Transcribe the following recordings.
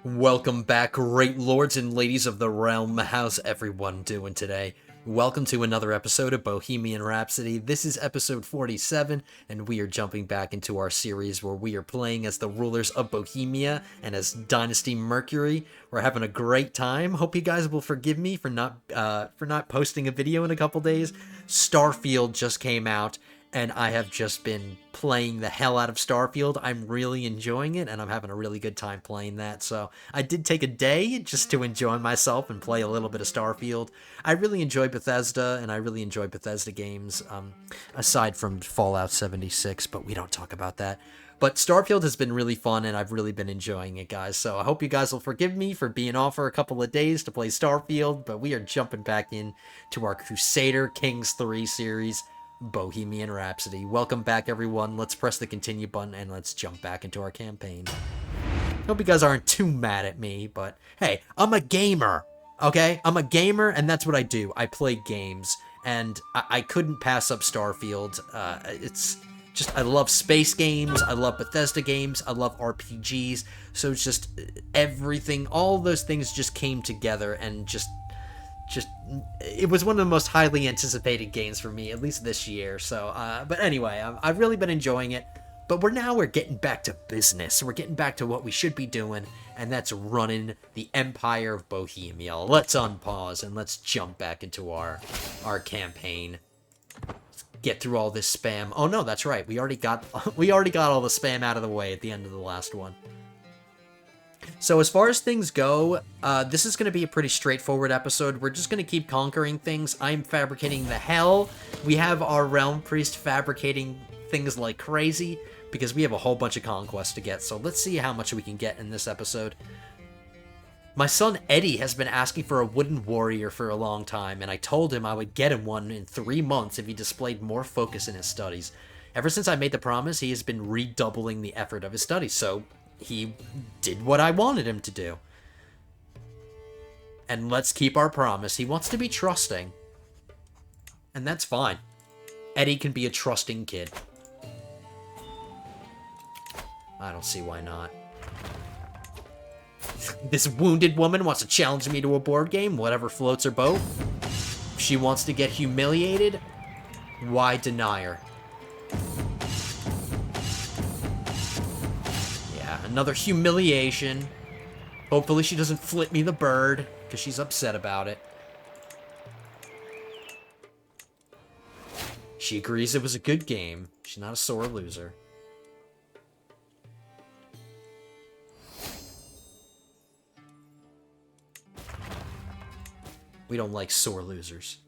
Welcome back, great lords and ladies of the realm. How's everyone doing today? Welcome to another episode of Bohemian Rhapsody. This is episode 47, and we are jumping back into our series where we are playing as the rulers of Bohemia and as Dynasty Mercury. We're having a great time. Hope you guys will forgive me for not posting a video in a couple days. Starfield just came out, and I have just been playing the hell out of Starfield. I'm really enjoying it, and I'm having a really good time playing that. So I did take a day just to enjoy myself and play a little bit of Starfield. I really enjoy Bethesda, and I really enjoy Bethesda games, aside from Fallout 76, but we don't talk about that. But Starfield has been really fun, and I've really been enjoying it, guys. So I hope you guys will forgive me for being off for a couple of days to play Starfield, but we are jumping back in to our Crusader Kings 3 series. Bohemian Rhapsody. Welcome back, everyone. Let's press the continue button and let's jump back into our campaign. Hope you guys aren't too mad at me, but hey, I'm a gamer, okay? I'm a gamer, and that's what I do. I play games, and I couldn't pass up Starfield. It's just, I love space games, I love Bethesda games, I love RPGs, so it's just everything, all those things just came together and just it was one of the most highly anticipated games for me, at least this year. So but anyway, I've really been enjoying it, but we're getting back to business. We're getting back to what we should be doing, and that's running the Empire of Bohemia. Let's unpause and let's jump back into our campaign. Let's get through all this spam. Oh no, that's right, we already got all the spam out of the way at the end of the last one. So as far as things go, this is going to be a pretty straightforward episode. We're just going to keep conquering things. I'm fabricating the hell. We have our realm priest fabricating things like crazy because we have a whole bunch of conquests to get. So let's see how much we can get in this episode. My son Eddie has been asking for a wooden warrior for a long time, and I told him I would get him one in 3 months if he displayed more focus in his studies. Ever since I made the promise, he has been redoubling the effort of his studies, so he did what I wanted him to do. And let's keep our promise. He wants to be trusting. And that's fine. Eddie can be a trusting kid. I don't see why not. This wounded woman wants to challenge me to a board game, whatever floats her boat. If she wants to get humiliated, why deny her? Another humiliation. Hopefully she doesn't flip me the bird, because she's upset about it. She agrees it was a good game. She's not a sore loser. We don't like sore losers.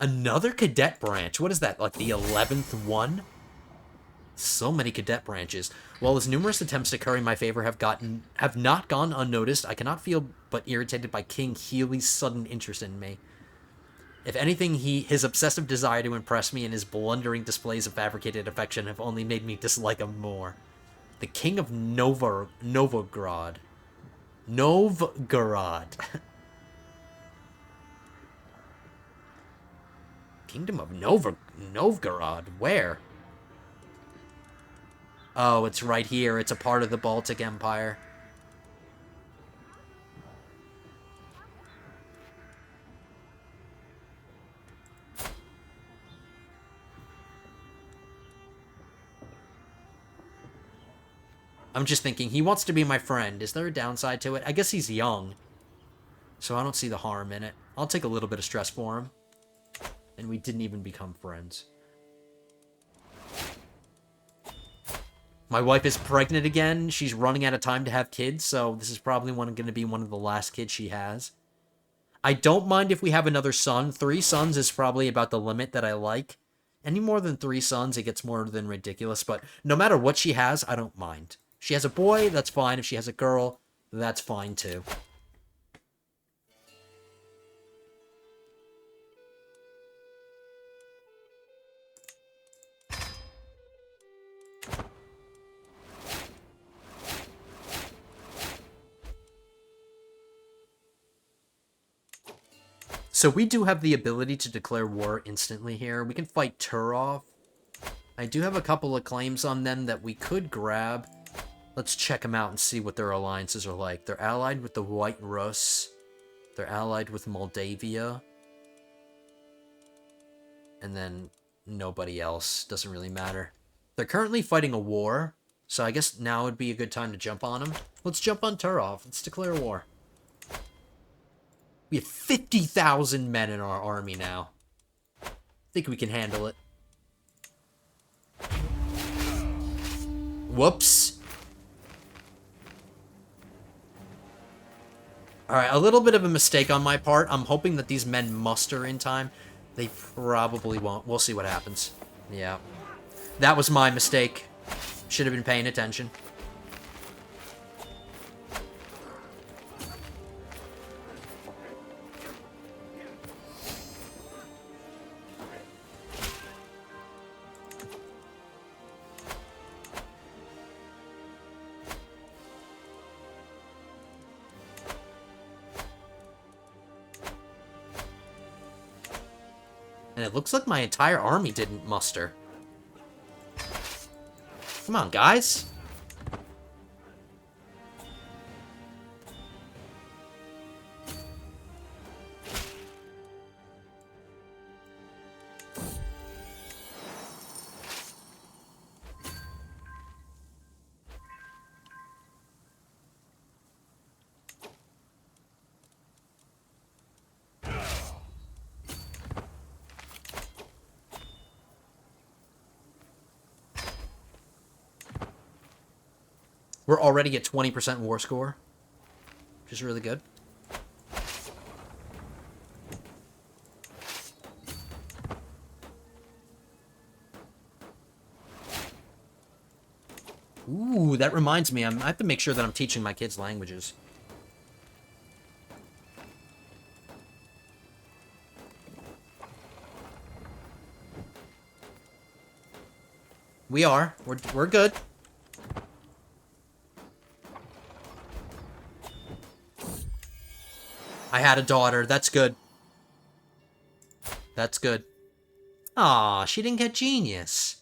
Another cadet branch? What is that, like the 11th one? So many cadet branches. While his numerous attempts to curry my favor have not gone unnoticed, I cannot feel but irritated by King Healy's sudden interest in me. If anything, his obsessive desire to impress me and his blundering displays of fabricated affection have only made me dislike him more. The King of Novgorod. Novgorod. Kingdom of Novgorod? Where? Oh, it's right here. It's a part of the Baltic Empire. I'm just thinking, he wants to be my friend. Is there a downside to it? I guess he's young, so I don't see the harm in it. I'll take a little bit of stress for him. And we didn't even become friends. My wife is pregnant again. She's running out of time to have kids, so this is probably going to be one of the last kids she has. I don't mind if we have another son. 3 sons is probably about the limit that I like. Any more than 3 sons, it gets more than ridiculous, but no matter what she has, I don't mind. If she has a boy, that's fine. If she has a girl, that's fine too. So we do have the ability to declare war instantly here. We can fight Turov. I do have a couple of claims on them that we could grab. Let's check them out and see what their alliances are like. They're allied with the White Rus. They're allied with Moldavia. And then nobody else. Doesn't really matter. They're currently fighting a war, so I guess now would be a good time to jump on them. Let's jump on Turov. Let's declare war. We have 50,000 men in our army now. Think we can handle it. Whoops. Alright, a little bit of a mistake on my part. I'm hoping that these men muster in time. They probably won't. We'll see what happens. Yeah. That was my mistake. Should have been paying attention. And it looks like my entire army didn't muster. Come on, guys. We're already at 20% war score, which is really good. Ooh, that reminds me. I have to make sure that I'm teaching my kids languages. We are. We're good. I had a daughter. That's good. That's good. Aw, she didn't get genius.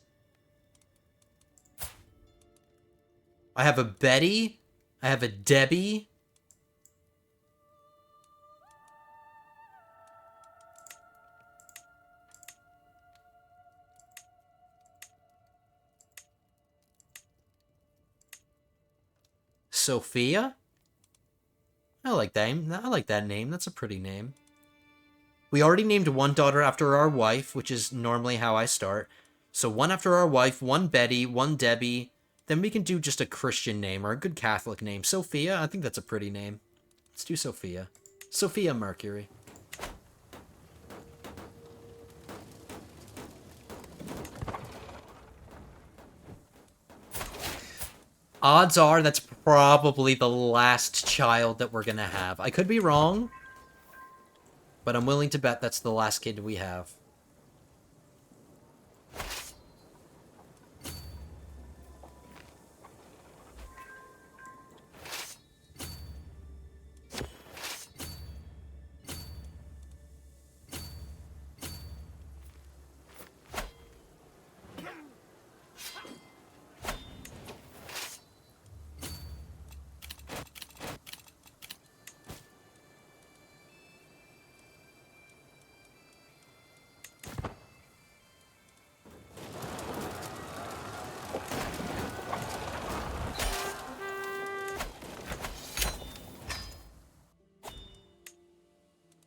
I have a Betty. I have a Debbie. Sophia? I like that name. I like that name. That's a pretty name. We already named one daughter after our wife, which is normally how I start. So one after our wife, one Betty, one Debbie. Then we can do just a Christian name or a good Catholic name. Sophia, I think that's a pretty name. Let's do Sophia. Sophia Mercury. Odds are that's probably the last child that we're gonna have. I could be wrong, but I'm willing to bet that's the last kid we have.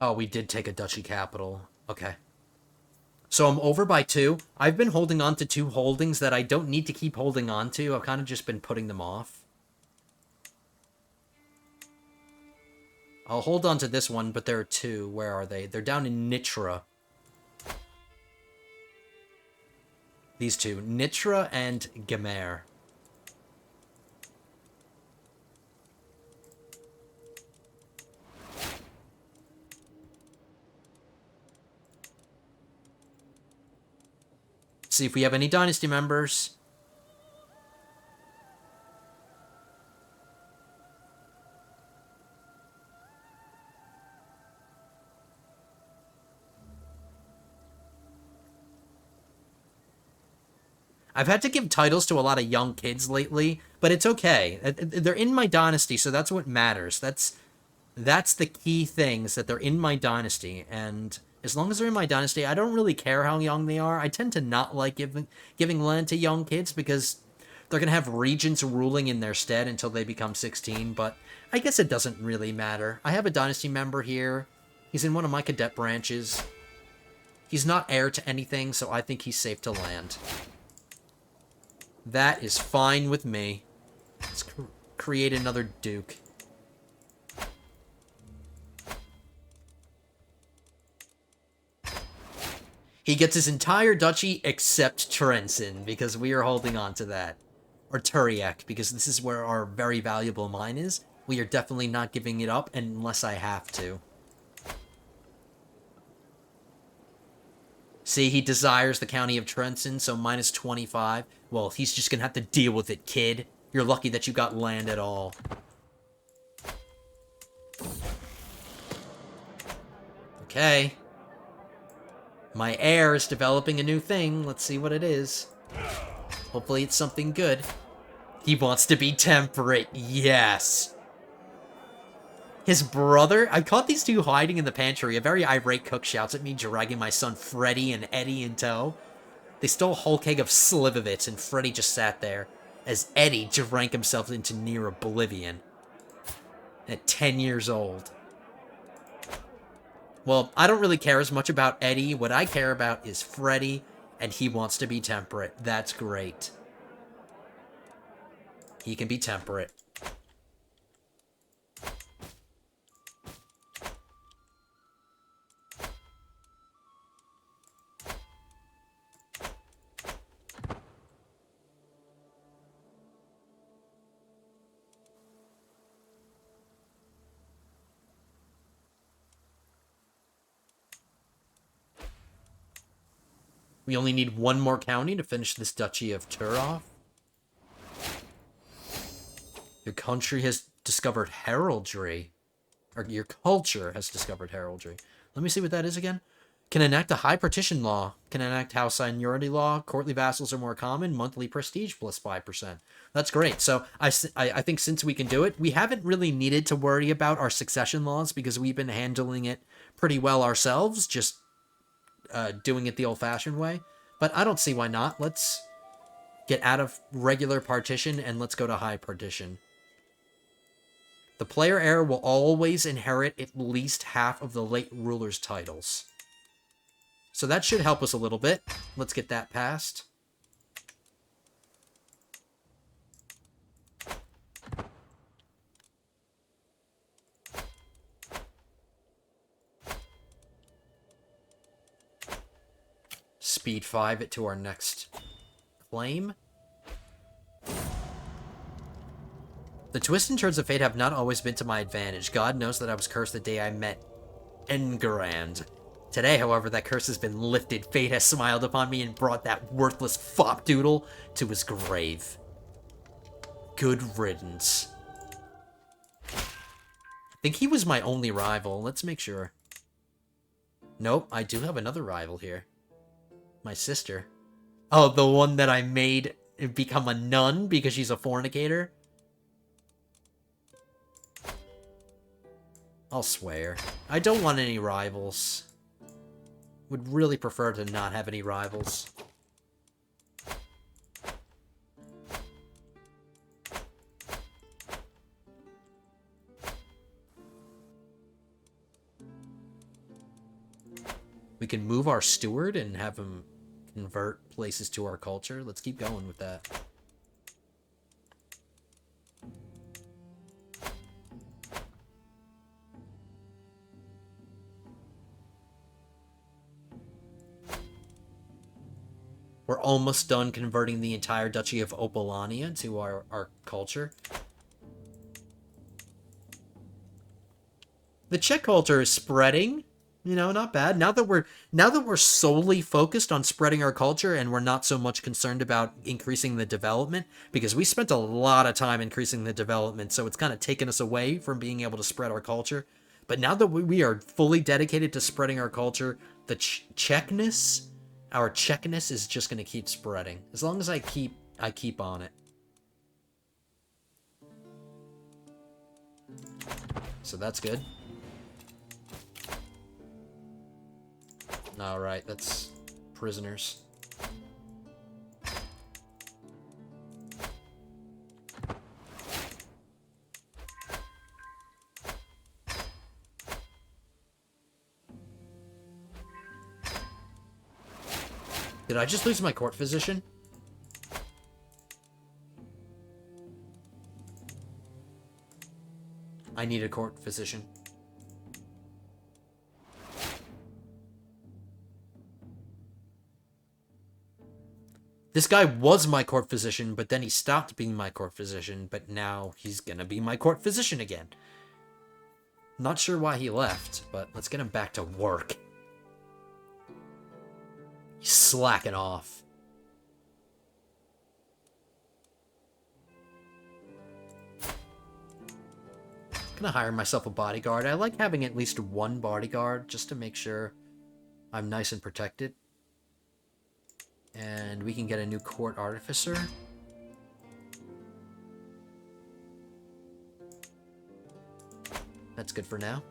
Oh, we did take a duchy capital. Okay. So I'm over by 2. I've been holding on to 2 holdings that I don't need to keep holding on to. I've kind of just been putting them off. I'll hold on to this one, but there are 2. Where are they? They're down in Nitra. These 2. Nitra and Gemer. See if we have any dynasty members. I've had to give titles to a lot of young kids lately, but it's okay. They're in my dynasty, so that's what matters. That's the key things, that they're in my dynasty, and as long as they're in my dynasty, I don't really care how young they are. I tend to not like giving land to young kids because they're gonna have regents ruling in their stead until they become 16. But I guess it doesn't really matter. I have a dynasty member here. He's in one of my cadet branches. He's not heir to anything, so I think he's safe to land. That is fine with me. Let's create another duke. He gets his entire duchy except Trenton, because we are holding on to that. Or Turiek, because this is where our very valuable mine is. We are definitely not giving it up unless I have to. See, he desires the county of Trenton, so minus 25. Well, he's just gonna have to deal with it, kid. You're lucky that you got land at all. Okay. My heir is developing a new thing. Let's see what it is. Hopefully it's something good. He wants to be temperate. Yes. His brother... I caught these two hiding in the pantry. A very irate cook shouts at me, dragging my son Freddy and Eddie in tow. They stole a whole keg of Slivovitz, and Freddy just sat there, as Eddie drank himself into near oblivion. At 10 years old. Well, I don't really care as much about Eddie. What I care about is Freddy, and he wants to be temperate. That's great. He can be temperate. We only need one more county to finish this Duchy of Turov. Your country has discovered heraldry. Or your culture has discovered heraldry. Let me see what that is again. Can enact a high partition law. Can enact house seniority law. Courtly vassals are more common. Monthly prestige plus 5%. That's great. So I think since we can do it, we haven't really needed to worry about our succession laws because we've been handling it pretty well ourselves. Just doing it the old-fashioned way. But I don't see why not. Let's get out of regular partition and let's go to high partition. The player heir will always inherit at least half of the late ruler's titles. So that should help us a little bit. Let's get that passed. Speed 5 it to our next claim. The twists and turns of fate have not always been to my advantage. God knows that I was cursed the day I met Engerand. Today, however, that curse has been lifted. Fate has smiled upon me and brought that worthless fopdoodle to his grave. Good riddance. I think he was my only rival. Let's make sure. Nope, I do have another rival here. My sister. Oh, the one that I made become a nun because she's a fornicator? I'll swear. I don't want any rivals. Would really prefer to not have any rivals. We can move our steward and have him convert places to our culture. Let's keep going with that. We're almost done converting the entire Duchy of Opolania to our culture. The Czech culture is spreading. You know, not bad. Now that we're solely focused on spreading our culture and we're not so much concerned about increasing the development, because we spent a lot of time increasing the development, so it's kind of taken us away from being able to spread our culture. But now that we are fully dedicated to spreading our culture, the Czechness Our checkness is just going to keep spreading. As long as I keep on it. So that's good. Alright, that's prisoners. Did I just lose my court physician? I need a court physician. This guy was my court physician, but then he stopped being my court physician, but now he's gonna be my court physician again. Not sure why he left, but let's get him back to work. He's slacking off. I'm gonna hire myself a bodyguard. I like having at least one bodyguard just to make sure I'm nice and protected. And we can get a new court artificer. That's good for now.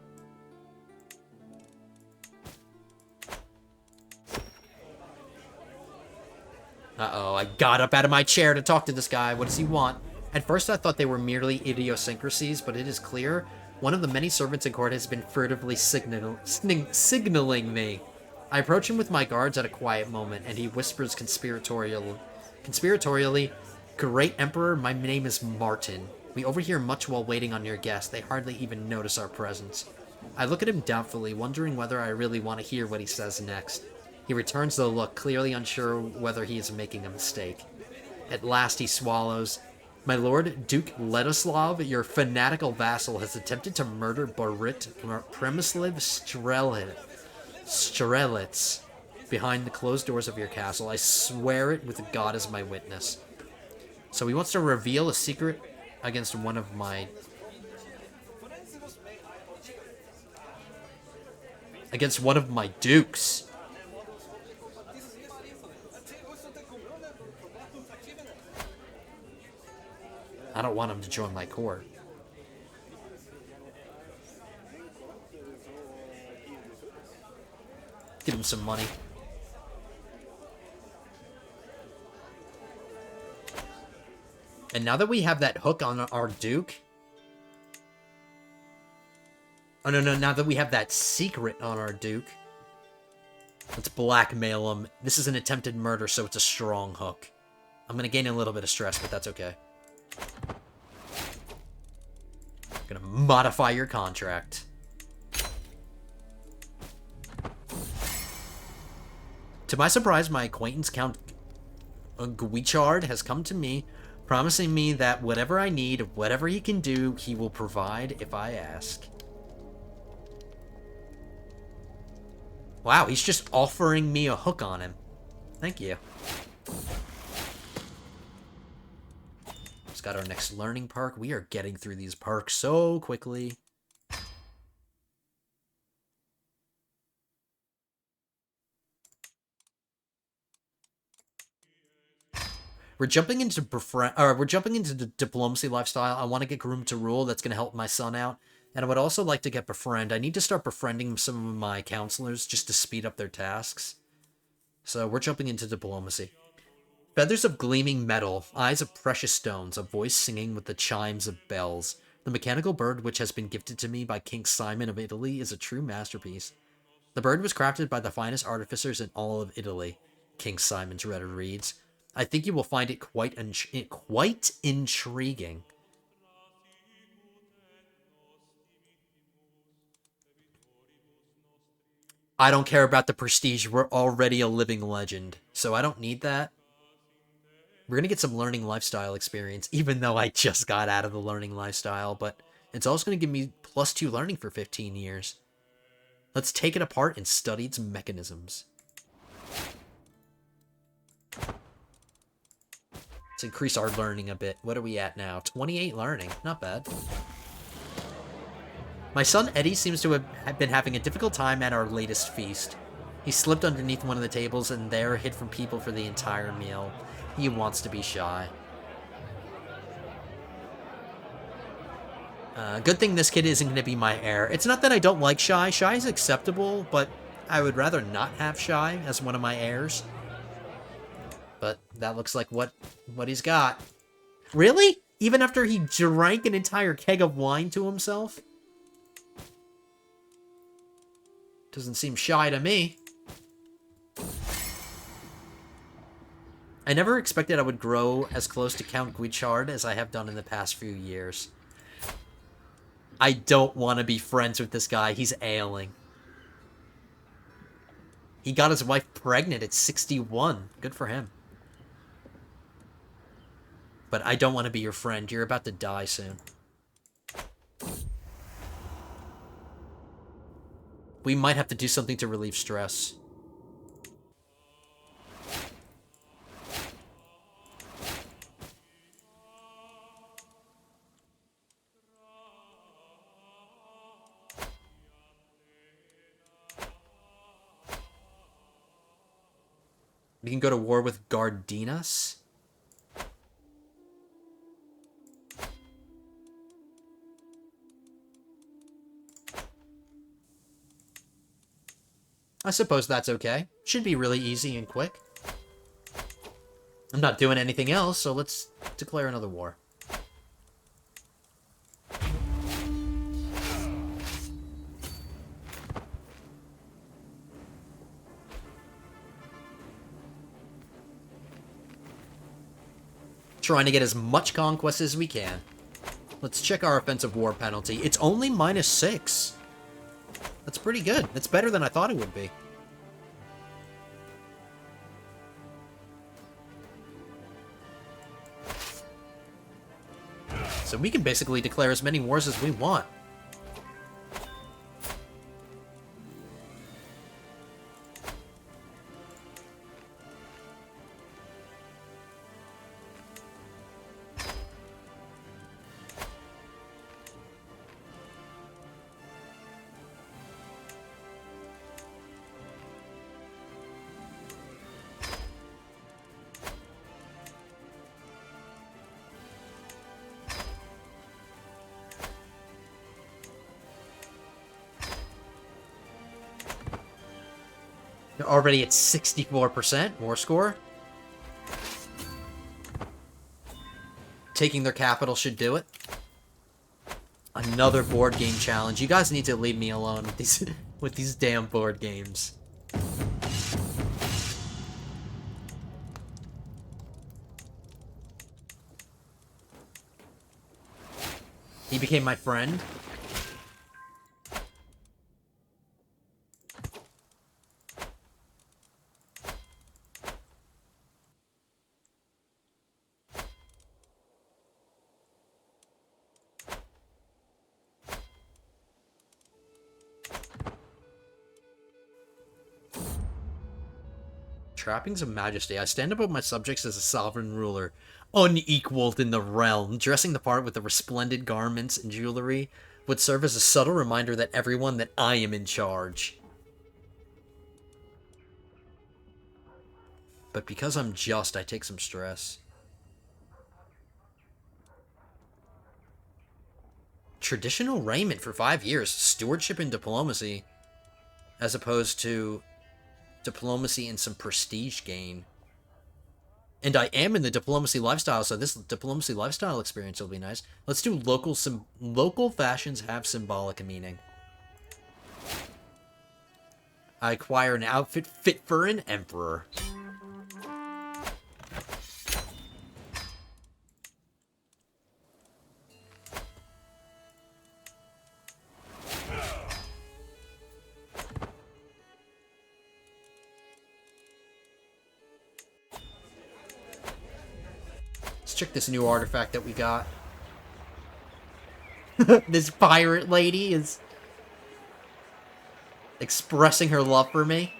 Uh-oh, I got up out of my chair to talk to this guy. What does he want? At first I thought they were merely idiosyncrasies, but it is clear one of the many servants in court has been furtively signaling me. I approach him with my guards at a quiet moment, and he whispers conspiratorially, "Great Emperor, my name is Martin. We overhear much while waiting on your guest. They hardly even notice our presence." I look at him doubtfully, wondering whether I really want to hear what he says next. He returns the look, clearly unsure whether he is making a mistake. At last he swallows. "My lord, Duke Ledislav, your fanatical vassal, has attempted to murder Borit Premisliv Strelitz behind the closed doors of your castle. I swear it with God as my witness." So he wants to reveal a secret against one of my... dukes. I don't want him to join my court. Give him some money. And now that we have that hook on our Duke... Oh, no, now that we have that secret on our Duke... Let's blackmail him. This is an attempted murder, so it's a strong hook. I'm gonna gain a little bit of stress, but that's okay. I'm gonna modify your contract. To my surprise, my acquaintance Count Guichard has come to me, promising me that whatever I need, whatever he can do, he will provide if I ask. Wow, he's just offering me a hook on him. Thank you. Just got our next learning perk. We are getting through these perks so quickly. We're jumping into the diplomacy lifestyle. I want to get groomed to rule. That's going to help my son out. And I would also like to get befriend. I need to start befriending some of my counselors just to speed up their tasks. So we're jumping into diplomacy. Feathers of gleaming metal, eyes of precious stones, a voice singing with the chimes of bells. The mechanical bird which has been gifted to me by King Simon of Italy is a true masterpiece. The bird was crafted by the finest artificers in all of Italy, King Simon's letter reads. I think you will find it quite intriguing. I don't care about the prestige. We're already a living legend, so I don't need that. We're going to get some learning lifestyle experience, even though I just got out of the learning lifestyle, but it's also going to give me +2 learning for 15 years. Let's take it apart and study its mechanisms. Let's increase our learning a bit. What are we at now? 28 learning. Not bad. My son Eddie seems to have been having a difficult time at our latest feast. He slipped underneath one of the tables and there hid from people for the entire meal. He wants to be shy. Good thing this kid isn't going to be my heir. It's not that I don't like Shy. Shy is acceptable, but I would rather not have Shy as one of my heirs. But that looks like what he's got. Really? Even after he drank an entire keg of wine to himself? Doesn't seem shy to me. I never expected I would grow as close to Count Guichard as I have done in the past few years. I don't want to be friends with this guy. He's ailing. He got his wife pregnant at 61. Good for him. But I don't want to be your friend. You're about to die soon. We might have to do something to relieve stress. We can go to war with Gardinas. I suppose that's okay. Should be really easy and quick. I'm not doing anything else, so let's declare another war. Trying to get as much conquest as we can. Let's check our offensive war penalty. It's only -6. That's pretty good. That's better than I thought it would be. So we can basically declare as many wars as we want. They're already at 64% war score. Taking their capital should do it. Another board game challenge. You guys need to leave me alone with these damn board games. He became my friend. Trappings of majesty. I stand above my subjects as a sovereign ruler, unequaled in the realm. Dressing the part with the resplendent garments and jewelry would serve as a subtle reminder that everyone that I am in charge. But because I'm just, I take some stress. Traditional raiment for 5 years. Stewardship and diplomacy. As opposed to diplomacy and some prestige gain. And I am in the diplomacy lifestyle, so this diplomacy lifestyle experience will be nice. Let's do local fashions have symbolic meaning. I acquire an outfit fit for an emperor. Check this new artifact that we got. This pirate lady is expressing her love for me.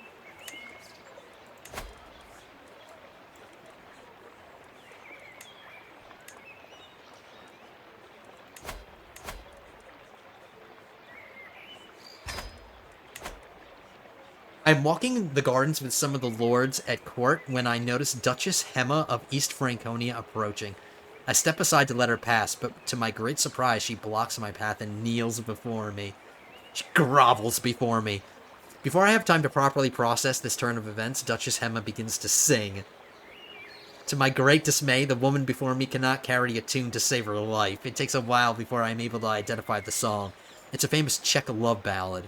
I'm walking the gardens with some of the lords at court when I notice Duchess Hemma of East Franconia approaching. I step aside to let her pass, but to my great surprise, she blocks my path and kneels before me. She grovels before me. Before I have time to properly process this turn of events, Duchess Hemma begins to sing. To my great dismay, the woman before me cannot carry a tune to save her life. It takes a while before I am able to identify the song. It's a famous Czech love ballad.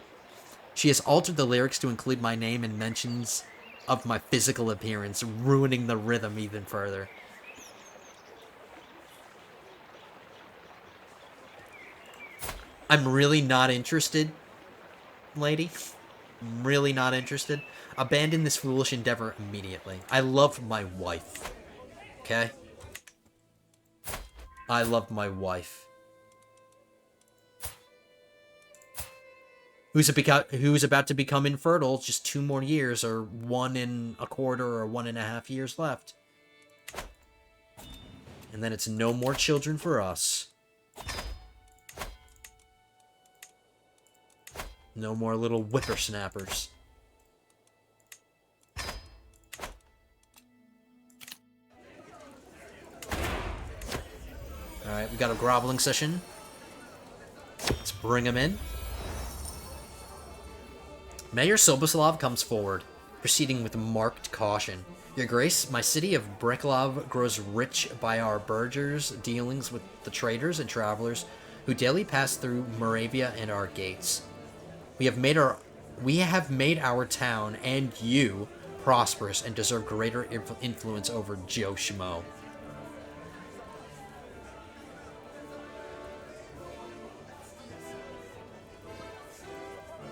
She has altered the lyrics to include my name and mentions of my physical appearance, ruining the rhythm even further. I'm really not interested, lady. I'm really not interested. Abandon this foolish endeavor immediately. I love my wife. Okay? I love my wife. Who's about to become infertile, just 2 more years, or 1.25 or 1.5 years left. And then it's no more children for us. No more little whippersnappers. Alright, we got a groveling session. Let's bring him in. Mayor Soboslav comes forward, proceeding with marked caution. Your Grace, my city of Breklov grows rich by our burghers' dealings with the traders and travelers who daily pass through Moravia and our gates. We have made our town and you prosperous and deserve greater influence over Joe Schmo.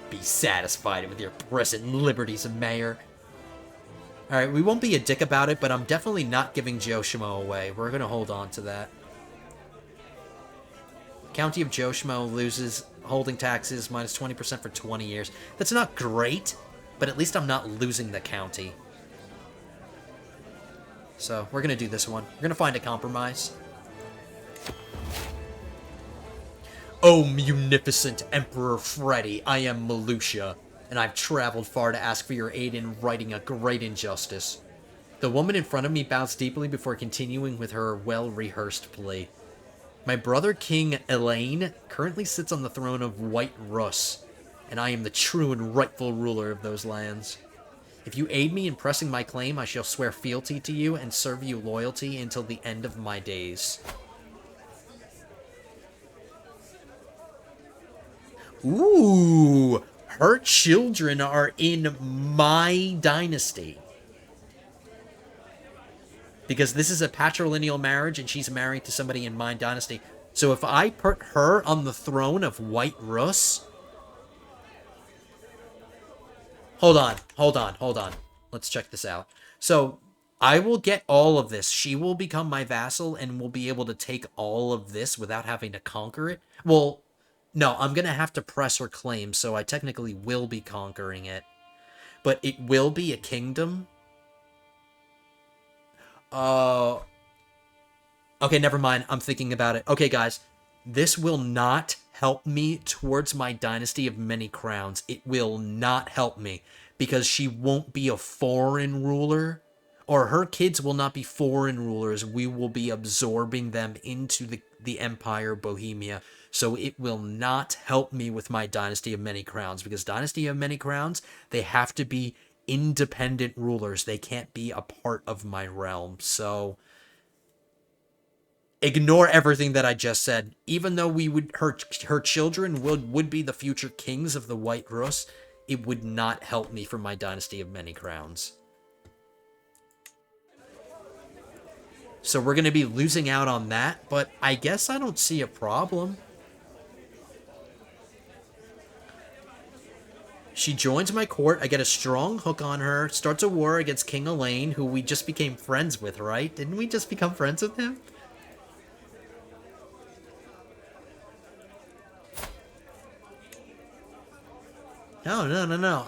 Be satisfied with your present liberties, Mayor. Alright, we won't be a dick about it, but I'm definitely not giving Joe Schmo away. We're going to hold on to that. County of Joe Schmo loses holding taxes minus 20% for 20 years. That's not great, but at least I'm not losing the county. So, we're going to do this one. We're going to find a compromise. Oh, munificent Emperor Freddy, I am Malusia, and I've traveled far to ask for your aid in righting a great injustice. The woman in front of me bows deeply before continuing with her well-rehearsed plea. My brother King Elaine currently sits on the throne of White Rus, and I am the true and rightful ruler of those lands. If you aid me in pressing my claim, I shall swear fealty to you and serve you loyalty until the end of my days. Ooh, her children are in my dynasty. Because this is a patrilineal marriage and she's married to somebody in my dynasty. So if I put her on the throne of White Rus... Hold on. Let's check this out. So, I will get all of this. She will become my vassal and will be able to take all of this without having to conquer it. Well... No, I'm going to have to press her claim, so I technically will be conquering it. But it will be a kingdom. Okay, never mind. I'm thinking about it. Okay, guys. This will not help me towards my dynasty of many crowns. It will not help me. Because she won't be a foreign ruler. Or her kids will not be foreign rulers. We will be absorbing them into the Empire Bohemia. So it will not help me with my Dynasty of Many Crowns, because Dynasty of Many Crowns, they have to be independent rulers. They can't be a part of my realm. So ignore everything that I just said. Even though her children would be the future kings of the White Rus, it would not help me for my Dynasty of Many Crowns. So we're going to be losing out on that, but I guess I don't see a problem. She joins my court, I get a strong hook on her, starts a war against King Elaine, who we just became friends with, right? Didn't we just become friends with him? No.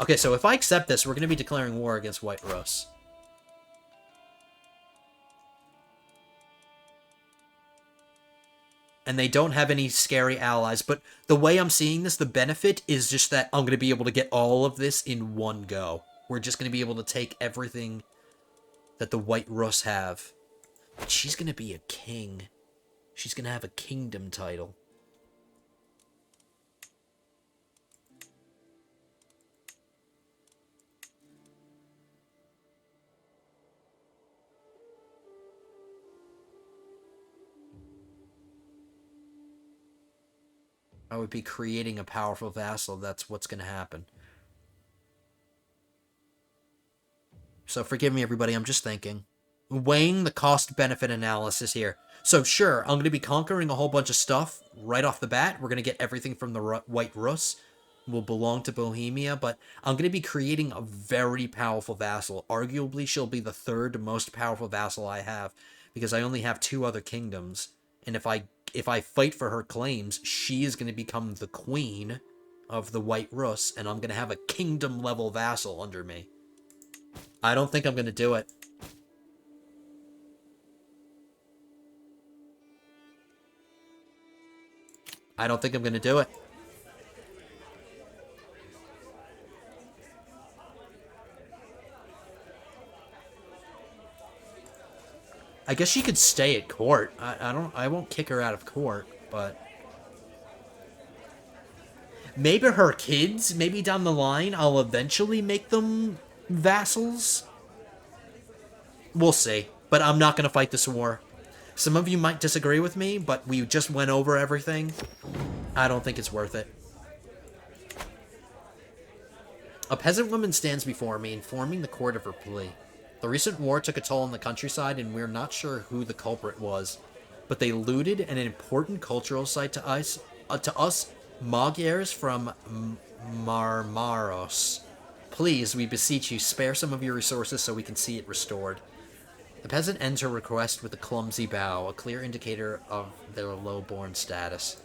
Okay, so if I accept this, we're going to be declaring war against White Rus. And they don't have any scary allies. But the way I'm seeing this, the benefit is just that I'm going to be able to get all of this in one go. We're just going to be able to take everything that the White Rus have. But she's going to be a king. She's going to have a kingdom title. I would be creating a powerful vassal. That's what's going to happen. So forgive me, everybody. I'm just thinking. Weighing the cost-benefit analysis here. So sure, I'm going to be conquering a whole bunch of stuff right off the bat. We're going to get everything from the White Rus. Will belong to Bohemia, but I'm going to be creating a very powerful vassal. Arguably, she'll be the third most powerful vassal I have, because I only have 2 other kingdoms. And if I fight for her claims, she is going to become the queen of the White Rus, and I'm going to have a kingdom-level vassal under me. I don't think I'm going to do it. I don't think I'm going to do it. I guess she could stay at court. I won't kick her out of court, but maybe her kids, maybe down the line, I'll eventually make them vassals. We'll see, but I'm not going to fight this war. Some of you might disagree with me, but we just went over everything. I don't think it's worth it. A peasant woman stands before me, informing the court of her plea. The recent war took a toll on the countryside, and we're not sure who the culprit was, but they looted an important cultural site to us Magyars from Marmaros. Please, we beseech you, spare some of your resources so we can see it restored. The peasant ends her request with a clumsy bow, a clear indicator of their low-born status.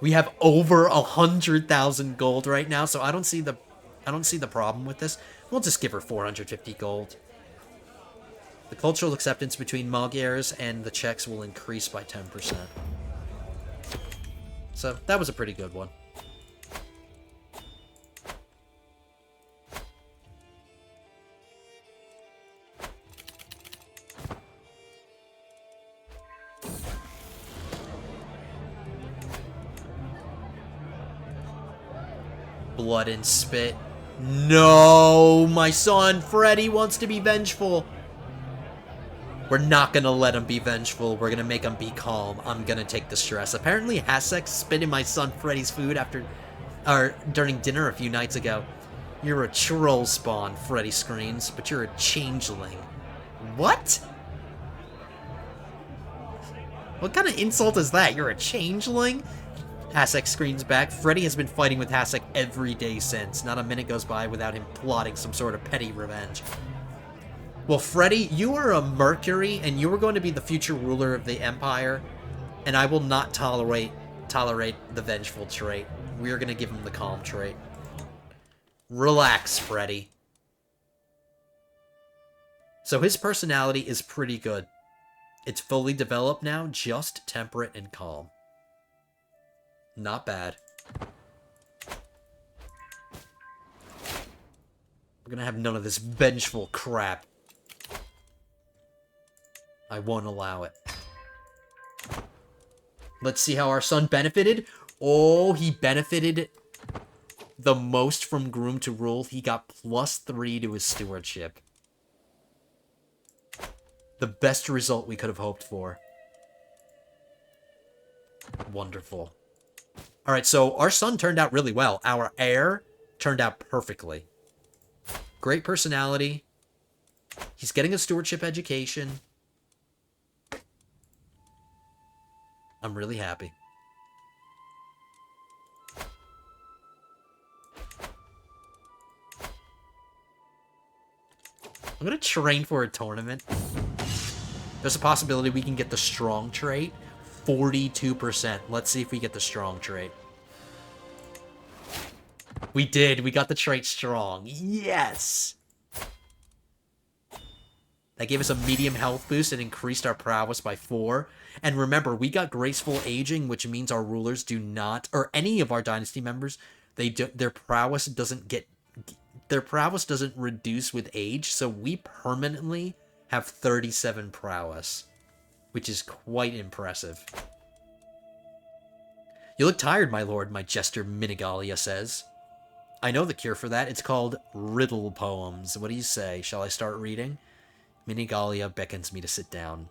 We have over 100,000 gold right now, so I don't see the problem with this. We'll just give her 450 gold. The cultural acceptance between Magyars and the Czechs will increase by 10%. So that was a pretty good one. Blood and spit. No, my son Freddy wants to be vengeful. We're not gonna let him be vengeful. We're gonna make him be calm. I'm gonna take the stress. Apparently, Hasek spit in my son Freddy's food during dinner a few nights ago. You're a troll spawn, Freddy screams, but you're a changeling. What? What kind of insult is that? You're a changeling? Hasek screams back. Freddy has been fighting with Hasek every day since. Not a minute goes by without him plotting some sort of petty revenge. Well, Freddy, you are a Mercury, and you are going to be the future ruler of the Empire, and I will not tolerate the vengeful trait. We are going to give him the calm trait. Relax, Freddy. So his personality is pretty good. It's fully developed now, just temperate and calm. Not bad. We're gonna have none of this vengeful crap. I won't allow it. Let's see how our son benefited. Oh, he benefited the most from Groom to Rule. He got +3 to his stewardship. The best result we could have hoped for. Wonderful. Alright, so our son turned out really well. Our heir turned out perfectly. Great personality. He's getting a stewardship education. I'm really happy. I'm gonna train for a tournament. There's a possibility we can get the strong trait. 42%. Let's see if we get the strong trait. We did. We got the trait strong. Yes! That gave us a medium health boost and increased our prowess by 4. And remember, we got graceful aging, which means our rulers do not, or any of our dynasty members, their prowess doesn't reduce with age, so we permanently have 37 prowess, which is quite impressive. You look tired, my lord, my jester Minigalia says. I know the cure for that. It's called riddle poems. What do you say? Shall I start reading? Minigalia beckons me to sit down.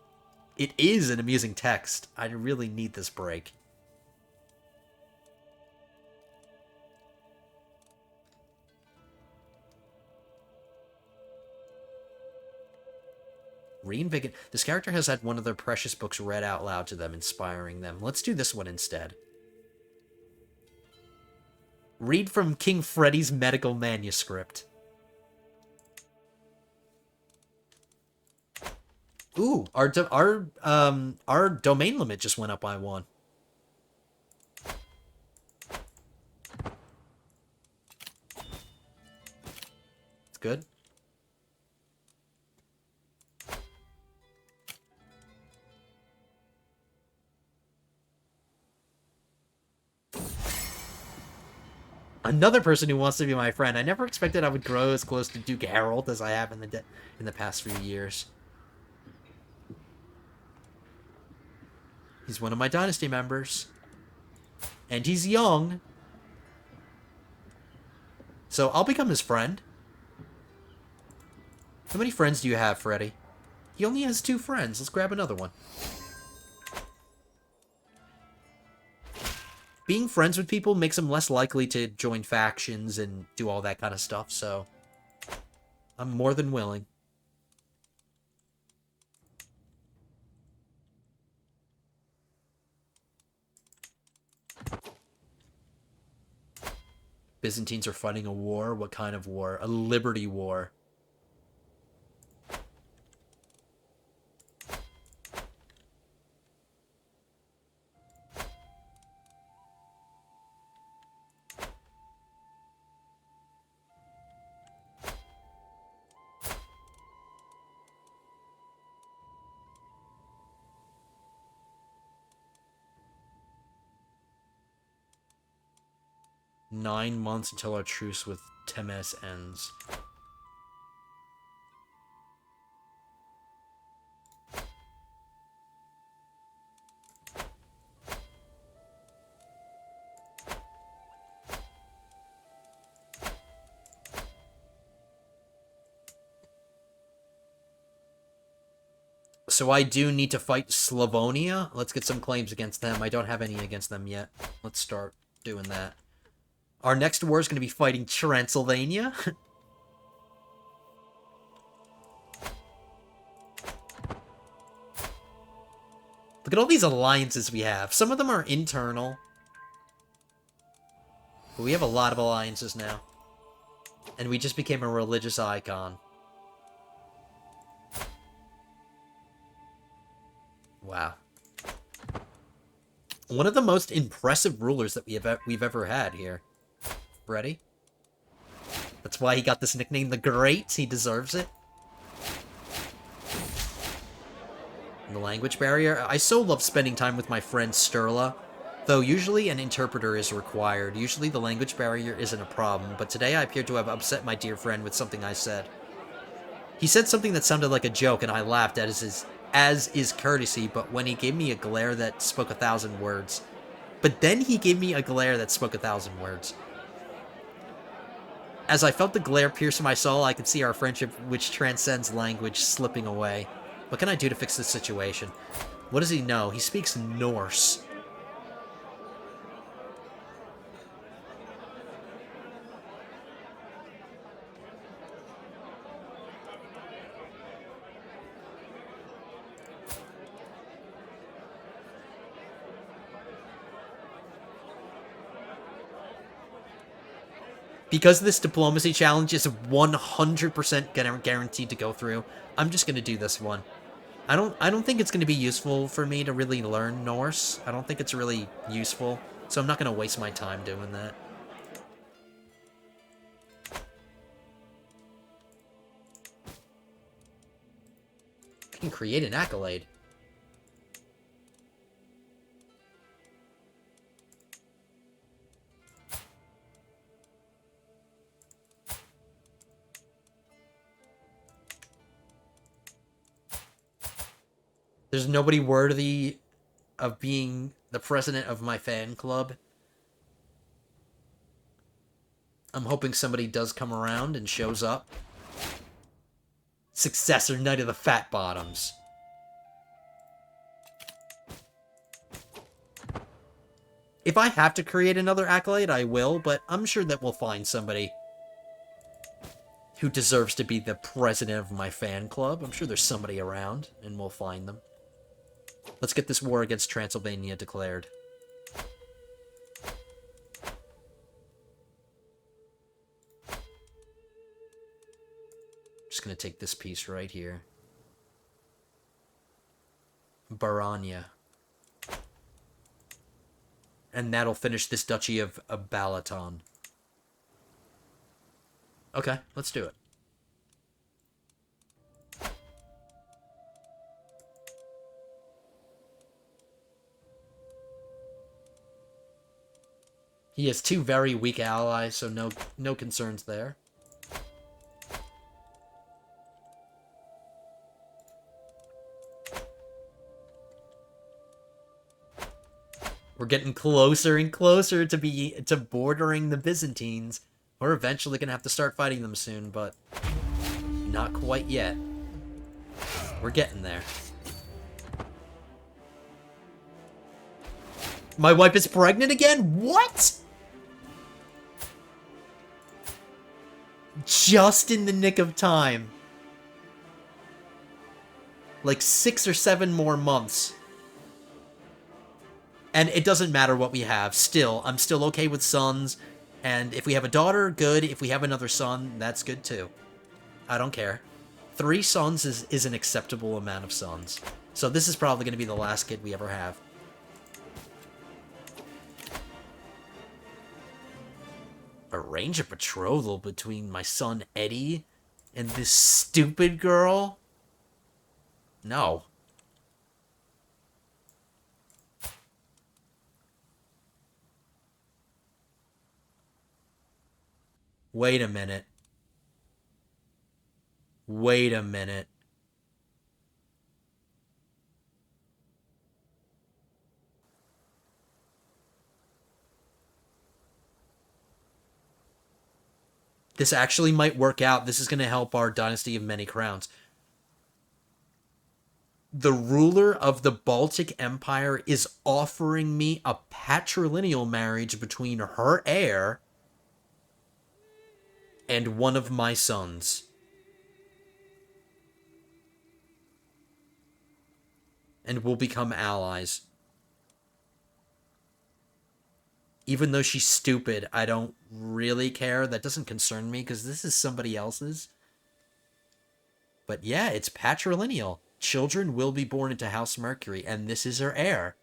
It is an amusing text. I really need this break. Reinvigorate. This character has had one of their precious books read out loud to them, inspiring them. Let's do this one instead. Read from King Freddy's medical manuscript. Ooh, our domain limit just went up by 1. It's good. Another person who wants to be my friend. I never expected I would grow as close to Duke Harold as I have in the past few years. He's one of my dynasty members. And he's young. So I'll become his friend. How many friends do you have, Freddy? He only has 2 friends. Let's grab another one. Being friends with people makes them less likely to join factions and do all that kind of stuff, so I'm more than willing. Byzantines are fighting a war? What kind of war? A liberty war. Nine months until our truce with Temes ends. So I do need to fight Slavonia. Let's get some claims against them. I don't have any against them yet. Let's start doing that. Our next war is going to be fighting Transylvania. Look at all these alliances we have. Some of them are internal. But we have a lot of alliances now. And we just became a religious icon. Wow. One of the most impressive rulers that we've ever had here. Ready? That's why he got this nickname, the Great. He deserves it. And the language barrier. I so love spending time with my friend Sturla. Though usually an interpreter is required. Usually the language barrier isn't a problem. But today I appear to have upset my dear friend with something I said. He said something that sounded like a joke, and I laughed as is courtesy, but when he gave me a glare that spoke 1,000 words. But then he gave me a glare that spoke 1,000 words. As I felt the glare pierce my soul, I could see our friendship, which transcends language, slipping away. What can I do to fix this situation? What does he know? He speaks Norse. Because this diplomacy challenge is 100% guaranteed to go through, I'm just going to do this one. I don't think it's going to be useful for me to really learn Norse. I don't think it's really useful, so I'm not going to waste my time doing that. I can create an accolade. There's nobody worthy of being the president of my fan club. I'm hoping somebody does come around and shows up. Successor Knight of the Fat Bottoms. If I have to create another accolade, I will, but I'm sure that we'll find somebody who deserves to be the president of my fan club. I'm sure there's somebody around, and we'll find them. Let's get this war against Transylvania declared. Just gonna take this piece right here. Baranya. And that'll finish this Duchy of Balaton. Okay, let's do it. He has two very weak allies, so no concerns there. We're getting closer and closer to bordering the Byzantines. We're eventually gonna have to start fighting them soon, but not quite yet. We're getting there. My wife is pregnant again? What? Just in the nick of time. Like 6 or 7 more months. And it doesn't matter what we have. Still, I'm still okay with sons. And if we have a daughter, good. If we have another son, that's good too. I don't care. 3 sons is an acceptable amount of sons. So this is probably going to be the last kid we ever have. Arrange a betrothal between my son Eddie and this stupid girl? No. Wait a minute. Wait a minute. This actually might work out. This is going to help our Dynasty of Many Crowns. The ruler of the Baltic Empire is offering me a patrilineal marriage between her heir and one of my sons. And we'll become allies. Even though she's stupid, I don't really care. That doesn't concern me, because this is somebody else's. But yeah, it's patrilineal. Children will be born into House Mercury, and this is her heir.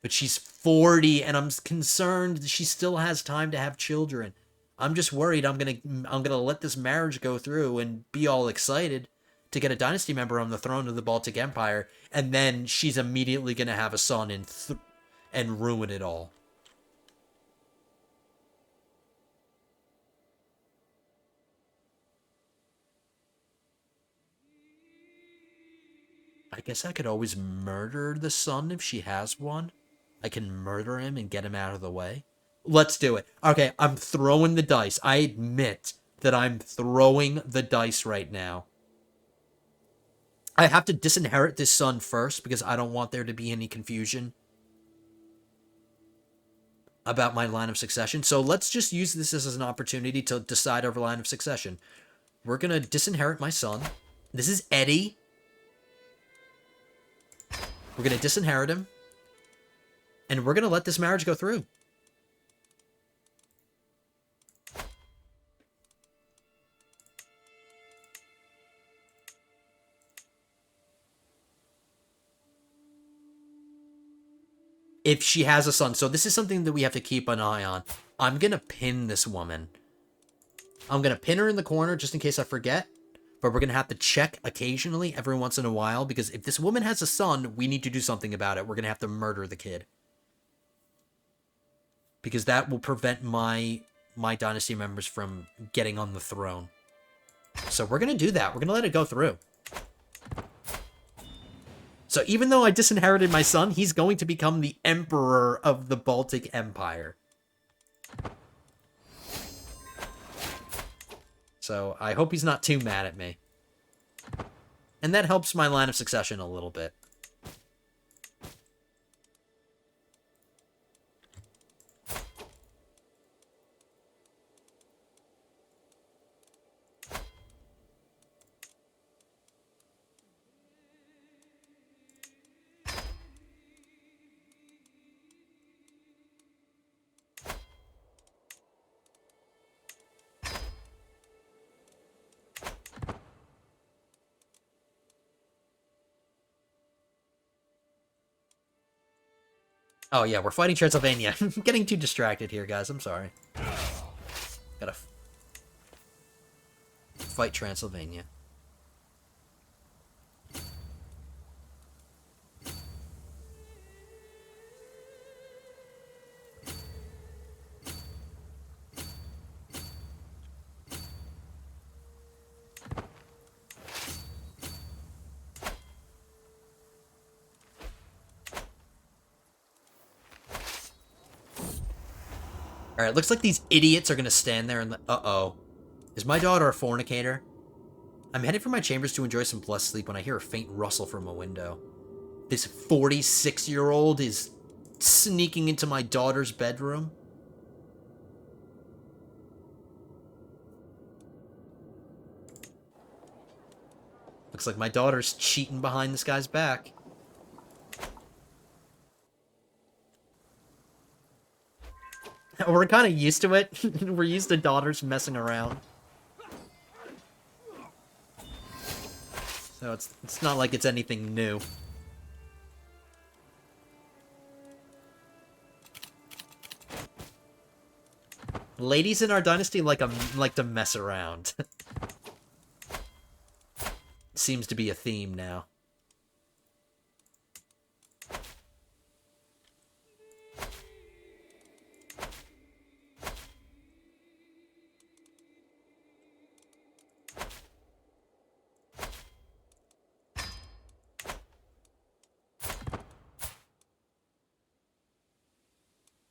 But she's 40, and I'm concerned she still has time to have children. I'm just worried I'm gonna let this marriage go through and be all excited to get a dynasty member on the throne of the Baltic Empire, and then she's immediately gonna have a son and ruin it all. I guess I could always murder the son if she has one. I can murder him and get him out of the way. Let's do it. Okay, I'm throwing the dice. I admit that I'm throwing the dice right now. I have to disinherit this son first because I don't want there to be any confusion about my line of succession. So let's just use this as an opportunity to decide our line of succession. We're going to disinherit my son. This is Eddie. We're going to disinherit him. And we're going to let this marriage go through. If she has a son. So this is something that we have to keep an eye on. I'm going to pin this woman. I'm going to pin her in the corner just in case I forget. but we're going to have to check occasionally, every once in a while, because if this woman has a son, we need to do something about it. We're going to have to murder the kid. Because that will prevent my dynasty members from getting on the throne. So we're going to do that. We're going to let it go through. So even though I disinherited my son, he's going to become the emperor of the Baltic Empire. So I hope he's not too mad at me. And that helps my line of succession a little bit. Oh yeah, we're fighting Transylvania. I'm getting too distracted here, guys. I'm sorry. Gotta fight Transylvania. Alright, looks like these idiots are gonna stand there and... Uh-oh. Is my daughter a fornicator? I'm headed for my chambers to enjoy some blessed sleep when I hear a faint rustle from a window. This 46-year-old is sneaking into my daughter's bedroom? Looks like my daughter's cheating behind this guy's back. We're kind of used to it. We're used to daughters messing around. So it's not like it's anything new. Ladies in our dynasty like to mess around. Seems to be a theme now.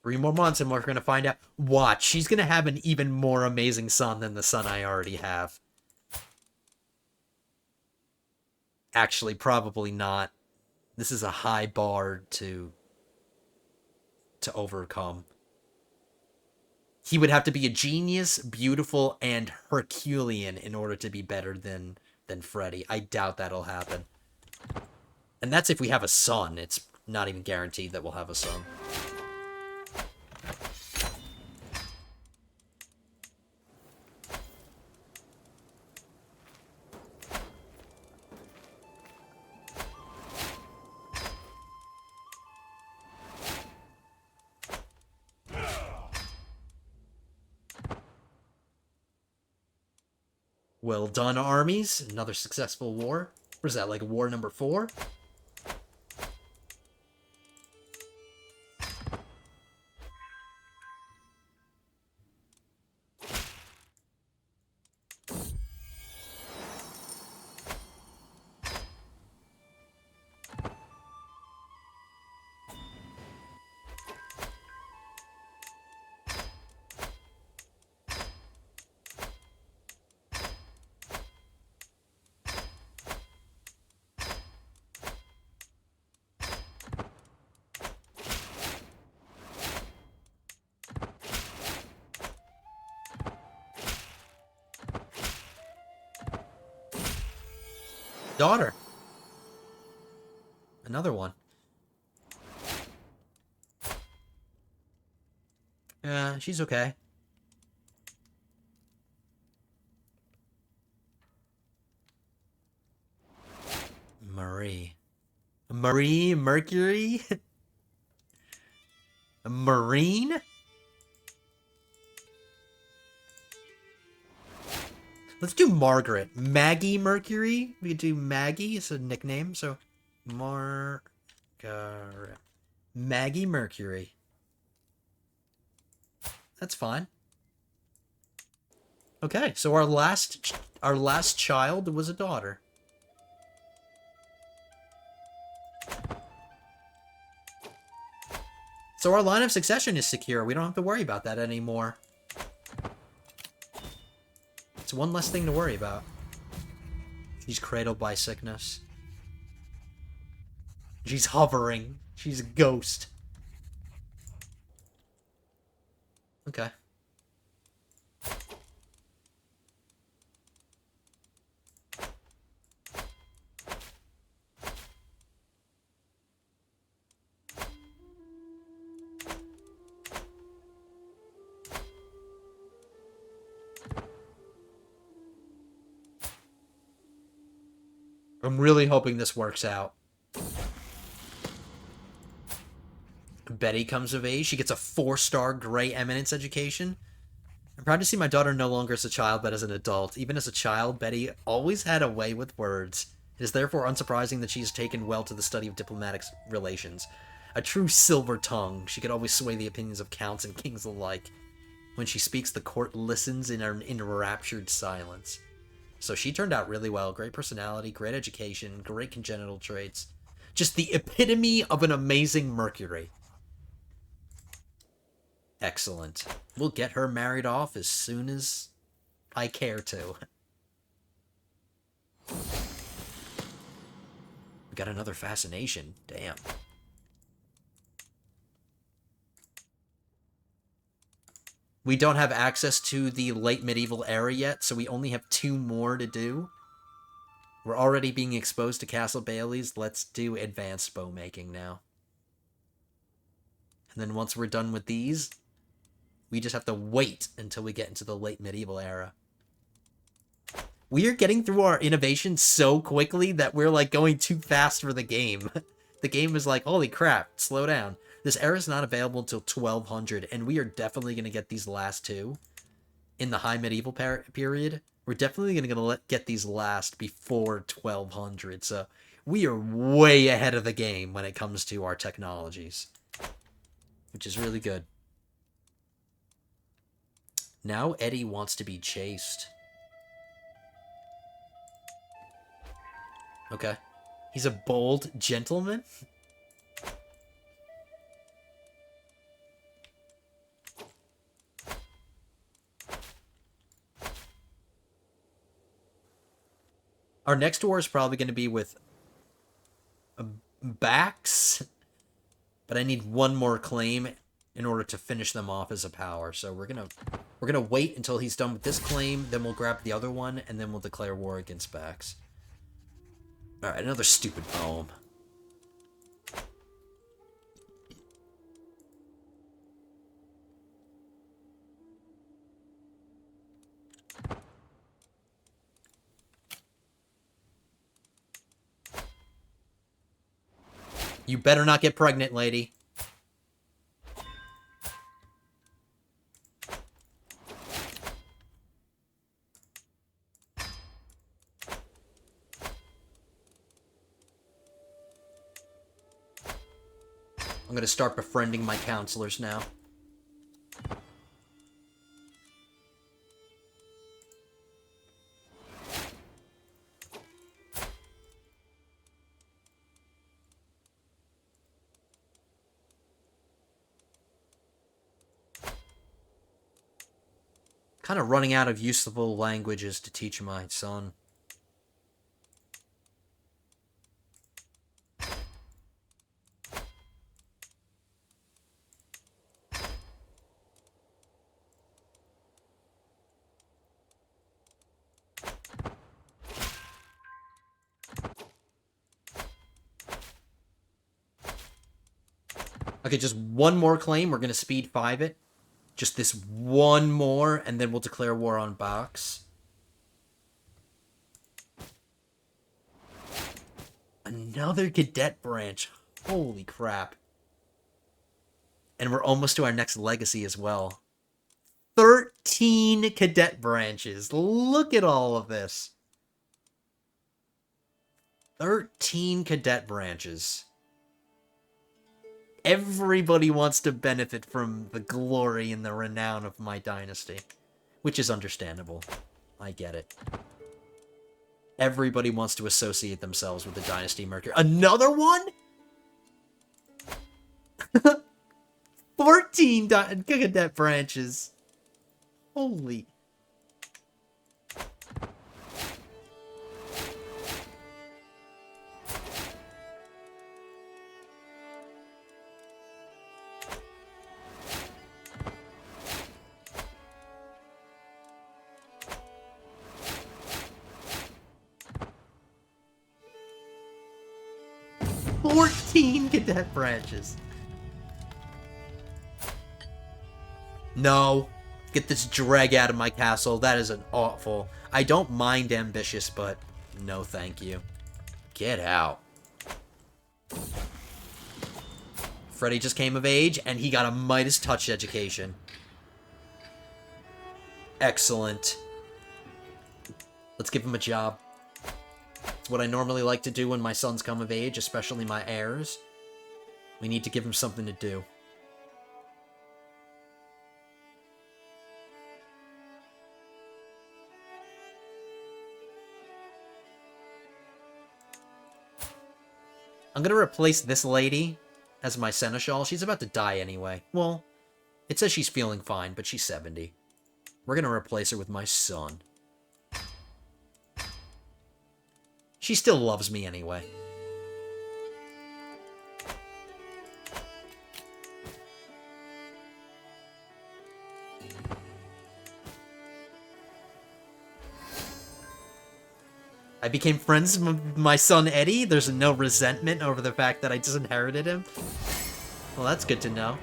Three more months and we're going to find out. Watch, she's going to have an even more amazing son than the son I already have. Actually, probably not. This is a high bar to overcome. He would have to be a genius, beautiful, and Herculean in order to be better than Freddy. I doubt that'll happen. And that's if we have a son. It's not even guaranteed that we'll have a son. Well done, armies. Another successful war. What is that, like war number 4? Daughter. Another one. Yeah, she's okay. Marie. Marie Mercury? A Marine? Let's do Margaret. Maggie Mercury. We could do Maggie. It's a nickname, so Margaret. Maggie Mercury. That's fine. Okay, so our last child was a daughter. So our line of succession is secure. We don't have to worry about that anymore. It's one less thing to worry about. She's cradled by sickness. She's hovering. She's a ghost. Okay. I'm really hoping this works out. Betty comes of age. She gets a 4-star Grey Eminence education. I'm proud to see my daughter no longer as a child, but as an adult. Even as a child, Betty always had a way with words. It is therefore unsurprising that she has taken well to the study of diplomatic relations. A true silver tongue, she could always sway the opinions of counts and kings alike. When she speaks, the court listens in an enraptured silence. So she turned out really well. Great personality, great education, great congenital traits. Just the epitome of an amazing Mercury. Excellent. We'll get her married off as soon as I care to. We got another fascination. Damn. We don't have access to the late medieval era yet, so we only have 2 more to do. We're already being exposed to Castle Bailey's. Let's do advanced bow making now. And then once we're done with these, we just have to wait until we get into the late medieval era. We are getting through our innovation so quickly that we're like going too fast for the game. The game is like, holy crap, slow down. This era is not available until 1200, and we are definitely going to get these last 2 in the high medieval period. We're definitely going to get these last before 1200, so we are way ahead of the game when it comes to our technologies, which is really good. Now Eddie wants to be chased. Okay. He's a bold gentleman? Our next war is probably going to be with Bax, but I need 1 more claim in order to finish them off as a power. So we're gonna wait until he's done with this claim, then we'll grab the other one, and then we'll declare war against Bax. All right, another stupid poem. You better not get pregnant, lady. I'm going to start befriending my counselors now. Kind of running out of useful languages to teach my son. Okay, just 1 more claim. We're going to speed 5 it. Just this 1 more, and then we'll declare war on Bax. Another cadet branch. Holy crap. And we're almost to our next legacy as well. 13 cadet branches. Look at all of this. 13 cadet branches. Everybody wants to benefit from the glory and the renown of my dynasty. Which is understandable. I get it. Everybody wants to associate themselves with the dynasty Mercury. Another one? 14 cadet branches. Holy... 14 cadet branches. No. Get this drag out of my castle. That is an awful... I don't mind ambitious, but no thank you. Get out. Freddy just came of age, and he got a Midas Touch education. Excellent. Let's give him a job. It's what I normally like to do when my sons come of age, especially my heirs. We need to give him something to do. I'm gonna replace this lady as my seneschal. She's about to die anyway. Well, it says she's feeling fine, but she's 70. We're gonna replace her with my son. She still loves me anyway. I became friends with my son Eddie. There's no resentment over the fact that I disinherited him. Well, that's good to know.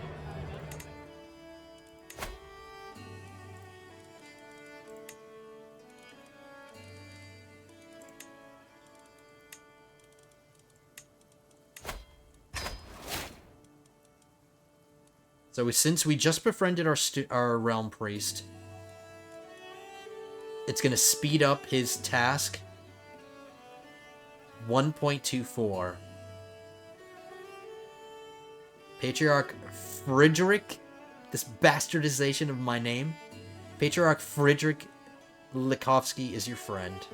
So since we just befriended our realm priest, it's going to speed up his task 1.24. Patriarch Friedrich, this bastardization of my name. Patriarch Friedrich Likovsky is your friend.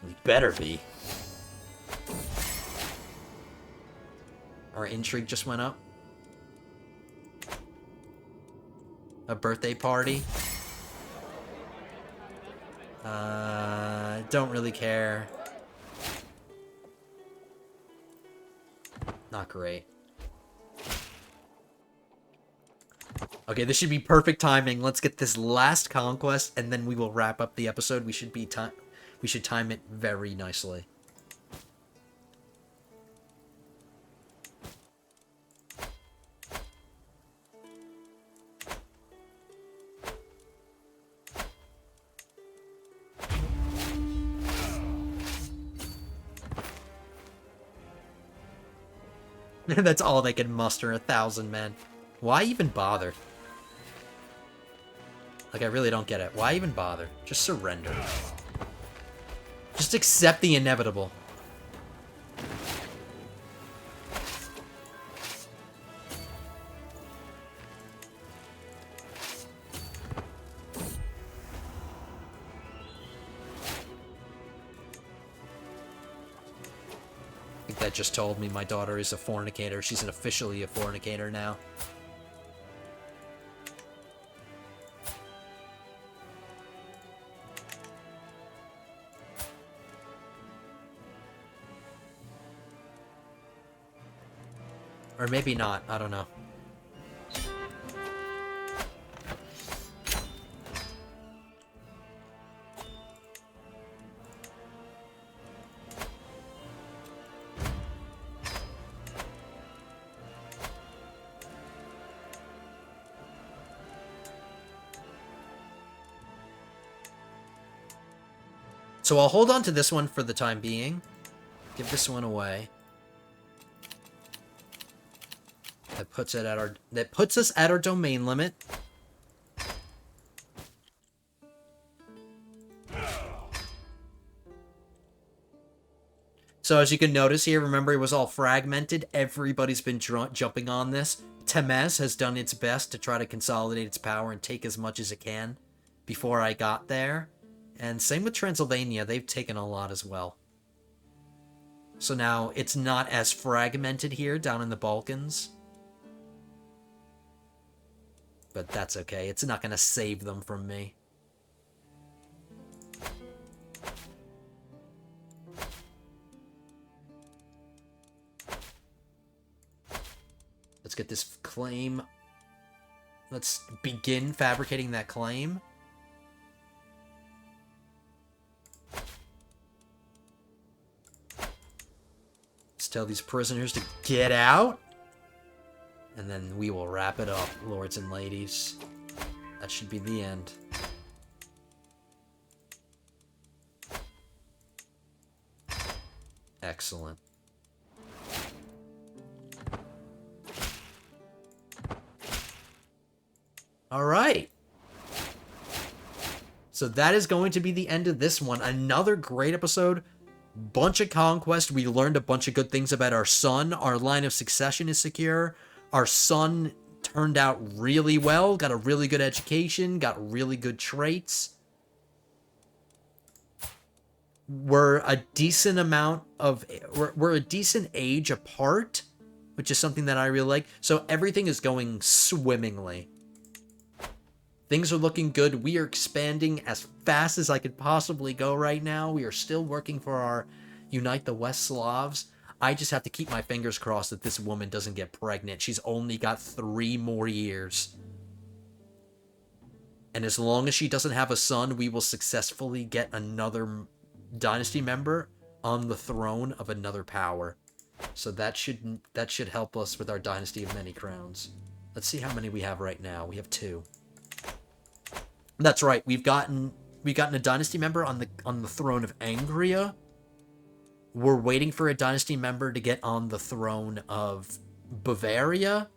He better be. Our intrigue just went up. A birthday party. Don't really care. Not great. Okay, this should be perfect timing. Let's get this last conquest, and then we will wrap up the episode. We should time it very nicely. That's all they can muster, 1,000 men. Why even bother? Like, I really don't get it. Why even bother? Just surrender. Just accept the inevitable. That just told me my daughter is a fornicator. She's officially a fornicator now. Or maybe not. I don't know. So I'll hold on to this one for the time being. Give this one away. puts us at our domain limit. So as you can notice here, remember it was all fragmented. Everybody's been jumping on this. Temez has done its best to try to consolidate its power and take as much as it can before I got there. And same with Transylvania, they've taken a lot as well. So now it's not as fragmented here down in the Balkans. But that's okay, it's not going to save them from me. Let's get this claim. Let's begin fabricating that claim. Let's tell these prisoners to get out. And then we will wrap it up, lords and ladies. That should be the end. Excellent. All right. So that is going to be the end of this one. Another great episode. Bunch of conquest. We learned a bunch of good things about our son. Our line of succession is secure. Our son turned out really well. Got a really good education. Got really good traits. We're a decent amount of... We're a decent age apart, which is something that I really like. So everything is going swimmingly. Things are looking good. We are expanding as fast as I could possibly go right now. We are still working for our Unite the West Slavs. I just have to keep my fingers crossed that this woman doesn't get pregnant. She's only got 3 more years. And as long as she doesn't have a son, we will successfully get another dynasty member on the throne of another power. So that should help us with our dynasty of many crowns. Let's see how many we have right now. We have 2. That's right. We've gotten a dynasty member on the throne of Angria. We're waiting for a dynasty member to get on the throne of Bavaria.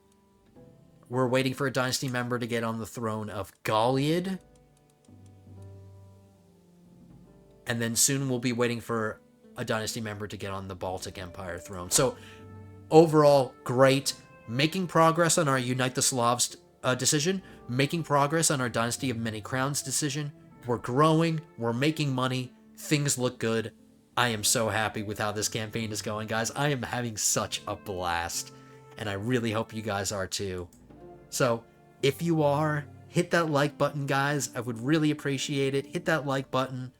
We're waiting for a dynasty member to get on the throne of Gauliad. And then soon we'll be waiting for a dynasty member to get on the Baltic Empire throne. So overall, great. Making progress on our Unite the Slavs decision. Making progress on our Dynasty of Many Crowns decision. We're growing. We're making money. Things look good. I am so happy with how this campaign is going, guys. I am having such a blast. And I really hope you guys are too. So, if you are, hit that like button, guys. I would really appreciate it. Hit that like button.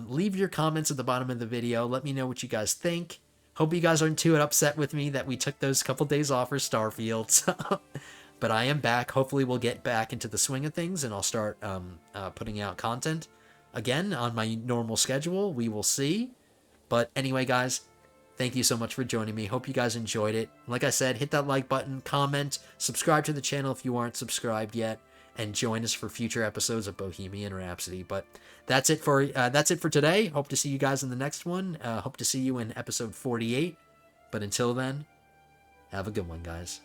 Leave your comments at the bottom of the video. Let me know what you guys think. Hope you guys aren't too upset with me that we took those couple days off for Starfield. But I am back. Hopefully we'll get back into the swing of things and I'll start putting out content again on my normal schedule. We will see. But anyway, guys, thank you so much for joining me. Hope you guys enjoyed it. Like I said, hit that like button, comment, subscribe to the channel if you aren't subscribed yet, and join us for future episodes of Bohemian Rhapsody. But that's it for today. Hope to see you guys in the next one. Hope to see you in episode 48. But until then, have a good one, guys.